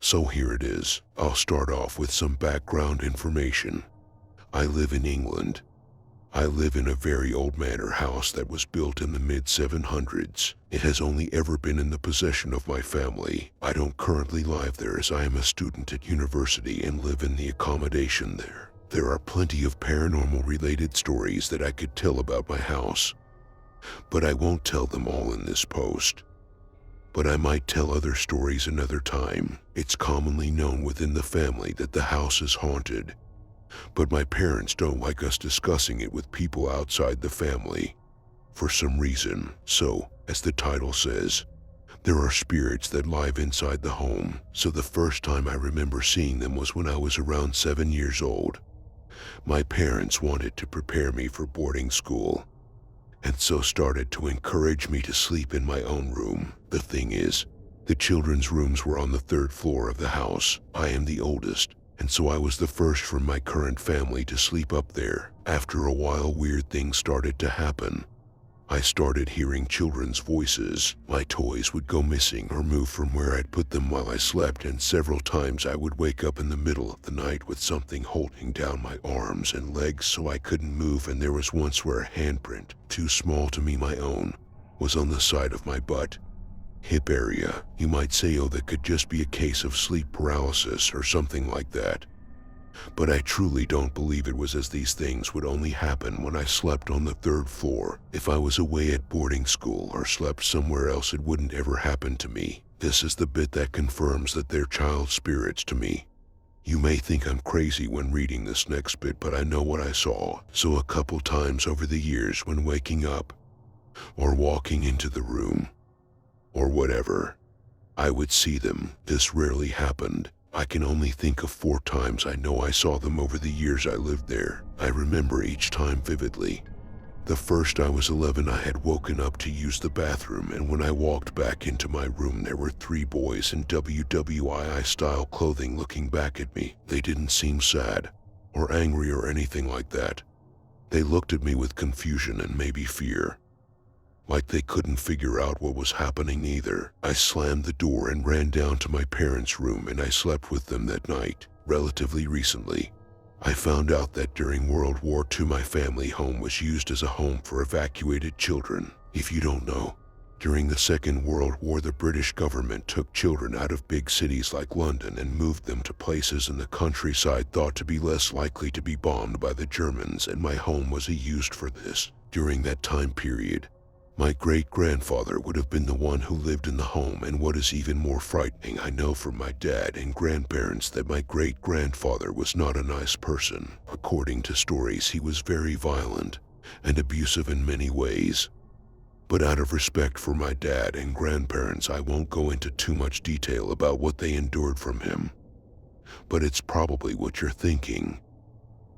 So here it is. I'll start off with some background information. I live in England. I live in a very old manor house that was built in the mid-700s. It has only ever been in the possession of my family. I don't currently live there as I am a student at university and live in the accommodation there. There are plenty of paranormal related stories that I could tell about my house, but I won't tell them all in this post. But I might tell other stories another time. It's commonly known within the family that the house is haunted, but my parents don't like us discussing it with people outside the family for some reason. So, as the title says, there are spirits that live inside the home. So the first time I remember seeing them was when I was around 7 years old. My parents wanted to prepare me for boarding school, and so started to encourage me to sleep in my own room. The thing is, the children's rooms were on the 3rd floor of the house. I am the oldest, and so I was the first from my current family to sleep up there. After a while, weird things started to happen. I started hearing children's voices. My toys would go missing or move from where I'd put them while I slept, and several times I would wake up in the middle of the night with something holding down my arms and legs so I couldn't move. And there was once where a handprint, too small to be my own, was on the side of my butt, hip area. You might say, oh, that could just be a case of sleep paralysis or something like that. But I truly don't believe it was, as these things would only happen when I slept on the 3rd floor. If I was away at boarding school or slept somewhere else, it wouldn't ever happen to me. This is the bit that confirms that they're child spirits to me. You may think I'm crazy when reading this next bit, but I know what I saw. So a couple times over the years, when waking up or walking into the room or whatever, I would see them. This rarely happened. I can only think of 4 times I know I saw them over the years I lived there. I remember each time vividly. The first, I was 11. I had woken up to use the bathroom, and when I walked back into my room, there were 3 boys in WWII-style clothing looking back at me. They didn't seem sad or angry or anything like that. They looked at me with confusion and maybe fear, like they couldn't figure out what was happening either. I slammed the door and ran down to my parents' room, and I slept with them that night. Relatively recently, I found out that during World War II, my family home was used as a home for evacuated children. If you don't know, during the Second World War, the British government took children out of big cities like London and moved them to places in the countryside thought to be less likely to be bombed by the Germans, and my home was used for this. During that time period, my great-grandfather would have been the one who lived in the home, and what is even more frightening, I know from my dad and grandparents that my great-grandfather was not a nice person. According to stories, he was very violent and abusive in many ways. But out of respect for my dad and grandparents, I won't go into too much detail about what they endured from him. But it's probably what you're thinking,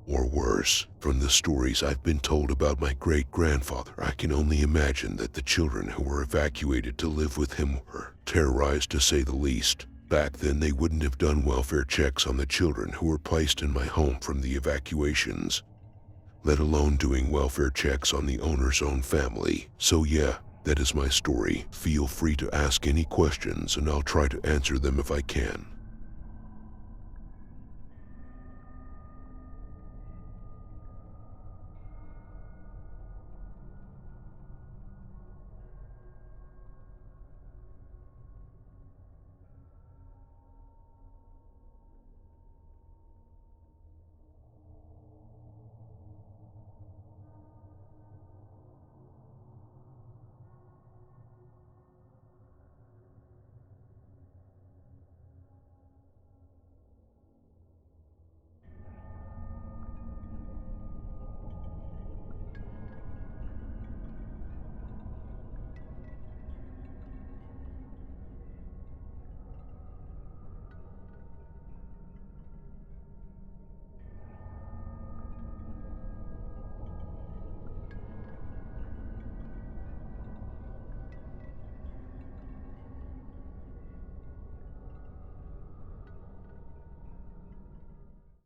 or worse. From the stories I've been told about my great-grandfather, I can only imagine that the children who were evacuated to live with him were terrorized, to say the least. Back then, they wouldn't have done welfare checks on the children who were placed in my home from the evacuations, let alone doing welfare checks on the owner's own family. So yeah, that is my story. Feel free to ask any questions and I'll try to answer them if I can.